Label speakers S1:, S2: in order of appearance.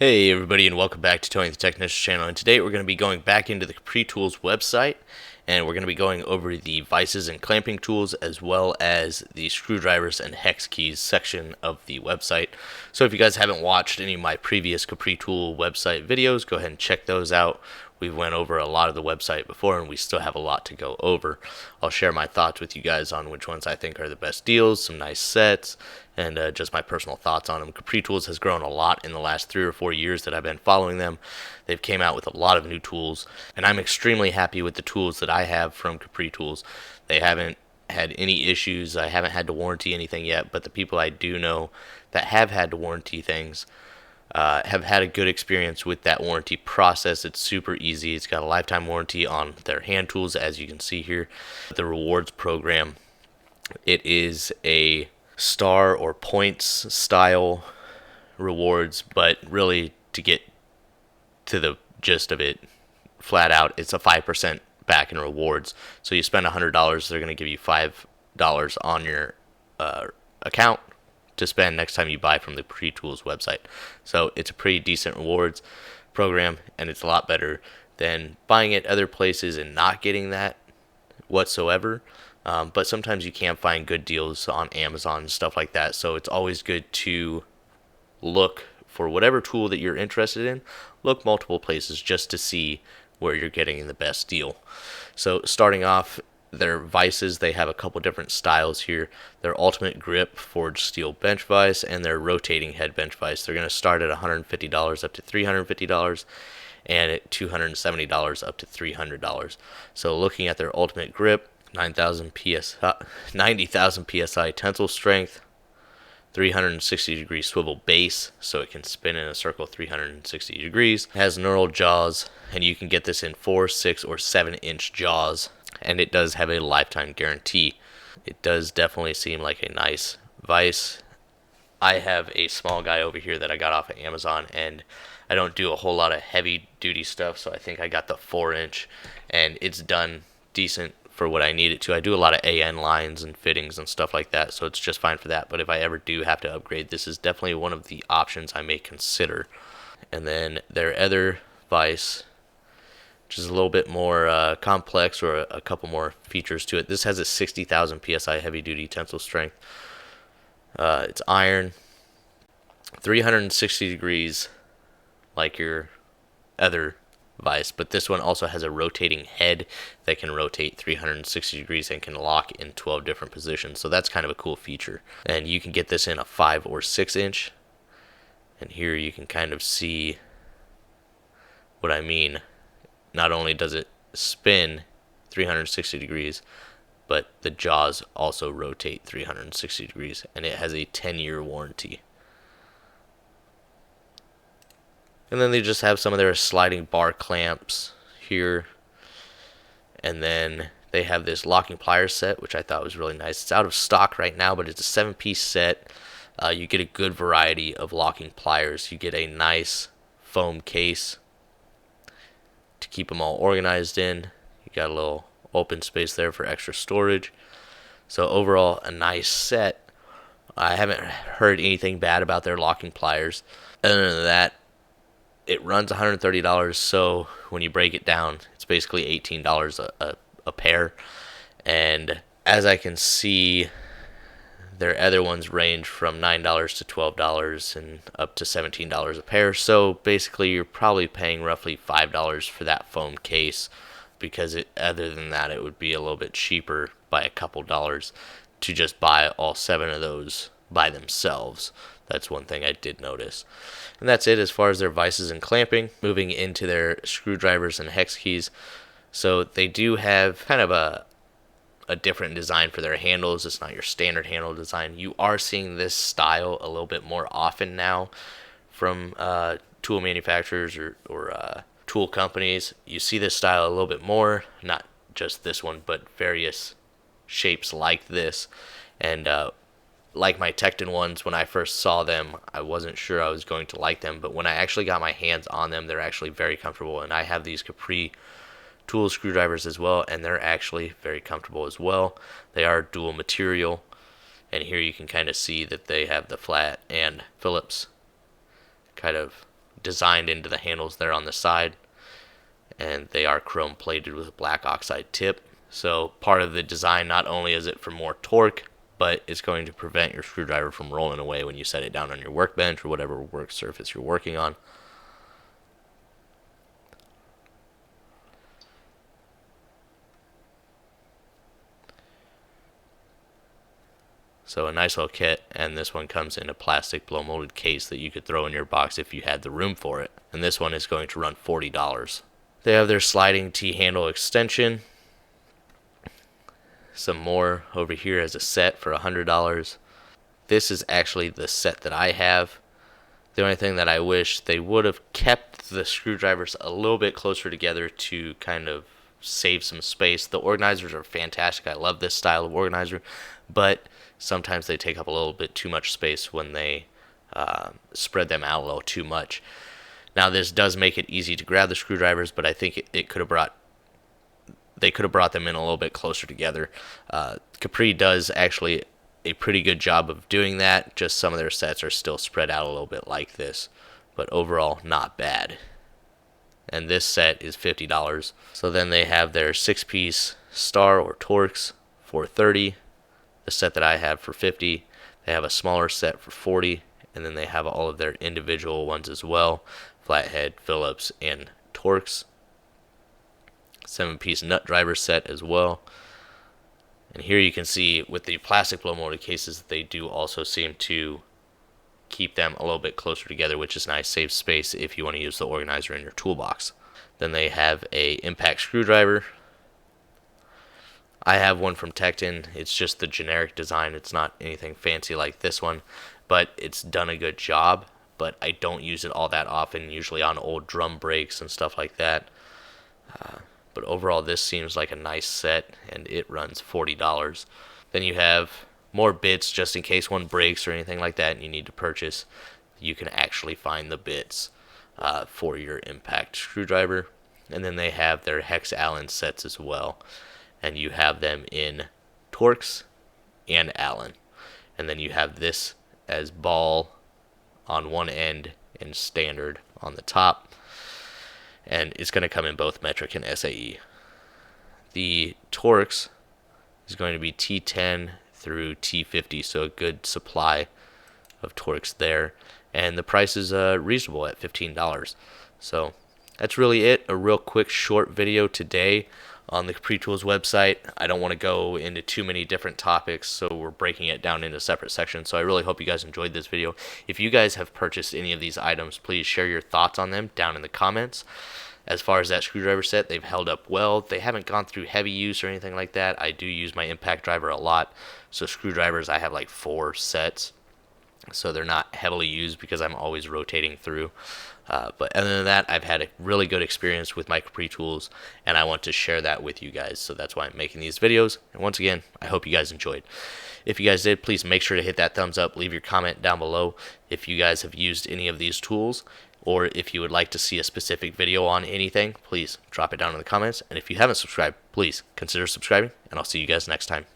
S1: Hey everybody, and welcome back to Tony the Technician channel. And today we're going to be going back into the Capri Tools website, and we're going to be going over the vices and clamping tools, as well as the screwdrivers and hex keys section of the website. So if you guys haven't watched any of my previous Capri Tool website videos, go ahead and check those out. We went over a lot of the website before, and we still have a lot to go over. I'll share my thoughts with you guys on which ones I think are the best deals, some nice sets, and just my personal thoughts on them. Capri Tools has grown a lot in the last 3 or 4 years that I've been following them. They've came out with a lot of new tools, and I'm extremely happy with the tools that I have from Capri Tools. They haven't had any issues. I haven't had to warranty anything yet, but the people I do know that have had to warranty things have had a good experience with that warranty process. It's super easy. It's got a lifetime warranty on their hand tools, as you can see here. The rewards program, it is a star or points style rewards, but really, to get to the gist of it, flat out, it's a 5% back in rewards. So you spend $100, they're going to give you $5 on your account to spend next time you buy from the Capri Tools website. So it's a pretty decent rewards program, and it's a lot better than buying at other places and not getting that whatsoever. But sometimes you can't find good deals on Amazon and stuff like that. So it's always good to look for whatever tool that you're interested in. Look multiple places just to see where you're getting the best deal. So starting off, their vices, they have a couple different styles here. Their ultimate grip forged steel bench vise and their rotating head bench vise. They're going to start at $150 up to $350, and at $270 up to $300. So looking at their ultimate grip, 90,000 psi tensile strength, 360 degree swivel base, so it can spin in a circle 360 degrees. It has knurled jaws, and you can get this in 4, 6, or 7-inch jaws, and it does have a lifetime guarantee. It does definitely seem like a nice vise. I have a small guy over here that I got off of Amazon, and I don't do a whole lot of heavy duty stuff, so I think I got the 4-inch, and it's done decent for what I need it to. I do a lot of AN lines and fittings and stuff like that, so it's just fine for that. But if I ever do have to upgrade, this is definitely one of the options I may consider. And then their other vise, which is a little bit more complex, or a couple more features to it. This has a 60,000 psi heavy duty tensile strength. It's iron, 360 degrees like your other vise, but this one also has a rotating head that can rotate 360 degrees and can lock in 12 different positions. So that's kind of a cool feature. And you can get this in a 5 or 6-inch. And here you can kind of see what I mean. Not only does it spin 360 degrees, but the jaws also rotate 360 degrees, and it has a 10-year warranty. And then they just have some of their sliding bar clamps here. And then they have this locking pliers set, which I thought was really nice. It's out of stock right now, but it's a 7-piece set. You get a good variety of locking pliers. You get a nice foam case to keep them all organized in. You got a little open space there for extra storage. So overall, a nice set. I haven't heard anything bad about their locking pliers. Other than that, it runs $130, so when you break it down, it's basically $18 a pair. And as I can see, their other ones range from $9 to $12 and up to $17 a pair. So basically, you're probably paying roughly $5 for that foam case, because other than that, it would be a little bit cheaper by a couple dollars to just buy all 7 of those by themselves. That's one thing I did notice. And that's it as far as their vices and clamping. Moving into their screwdrivers and hex keys. So they do have kind of a different design for their handles. It's not your standard handle design. You are seeing this style a little bit more often now from tool manufacturers or tool companies. You see this style a little bit more, not just this one, but various shapes like this. And like my Tecton ones, when I first saw them, I wasn't sure I was going to like them, but when I actually got my hands on them, they're actually very comfortable. And I have these Capri Tools screwdrivers as well, and they're actually very comfortable as well. They are dual material, and here you can kind of see that they have the flat and Phillips kind of designed into the handles there on the side, and they are chrome plated with a black oxide tip. So part of the design, not only is it for more torque, but it's going to prevent your screwdriver from rolling away when you set it down on your workbench or whatever work surface you're working on. So a nice little kit, and this one comes in a plastic blow molded case that you could throw in your box if you had the room for it. And this one is going to run $40. They have their sliding T-handle extension. Some more over here as a set for $100. This is actually the set that I have. The only thing that I wish they would have kept the screwdrivers a little bit closer together to kind of save some space. The organizers are fantastic. I love this style of organizer, but sometimes they take up a little bit too much space when they spread them out a little too much. Now this does make it easy to grab the screwdrivers, but I think they could have brought them in a little bit closer together. Capri does actually a pretty good job of doing that. Just some of their sets are still spread out a little bit like this, but overall not bad. And this set is $50. So then they have their 6-piece star or Torx for $30. The set that I have for $50. They have a smaller set for $40, and then they have all of their individual ones as well: flathead, Phillips, and Torx. 7-piece nut driver set as well. And here you can see with the plastic blow molded cases, they do also seem to keep them a little bit closer together, which is nice. Saves space if you want to use the organizer in your toolbox. Then they have a impact screwdriver. I have one from Tecton. It's just the generic design. It's not anything fancy like this one, but it's done a good job. But I don't use it all that often, usually on old drum brakes and stuff like that. But overall, this seems like a nice set, and it runs $40. Then you have more bits just in case one breaks or anything like that and you need to purchase. You can actually find the bits for your impact screwdriver. And then they have their hex Allen sets as well. And you have them in Torx and Allen. And then you have this as ball on one end and standard on the top. And it's going to come in both metric and SAE. The Torx is going to be T10 through T50, so a good supply of Torx there. And the price is reasonable at $15. So that's really it. A real quick short video today on the Capri Tools website. I don't want to go into too many different topics, so we're breaking it down into separate sections. So I really hope you guys enjoyed this video. If you guys have purchased any of these items, please share your thoughts on them down in the comments. As far as that screwdriver set, they've held up well. They haven't gone through heavy use or anything like that. I do use my impact driver a lot, so screwdrivers, I have like 4 sets. So they're not heavily used because I'm always rotating through. But other than that, I've had a really good experience with my Capri Tools, and I want to share that with you guys. So that's why I'm making these videos. And once again, I hope you guys enjoyed. If you guys did, please make sure to hit that thumbs up. Leave your comment down below if you guys have used any of these tools, or if you would like to see a specific video on anything, please drop it down in the comments. And if you haven't subscribed, please consider subscribing, and I'll see you guys next time.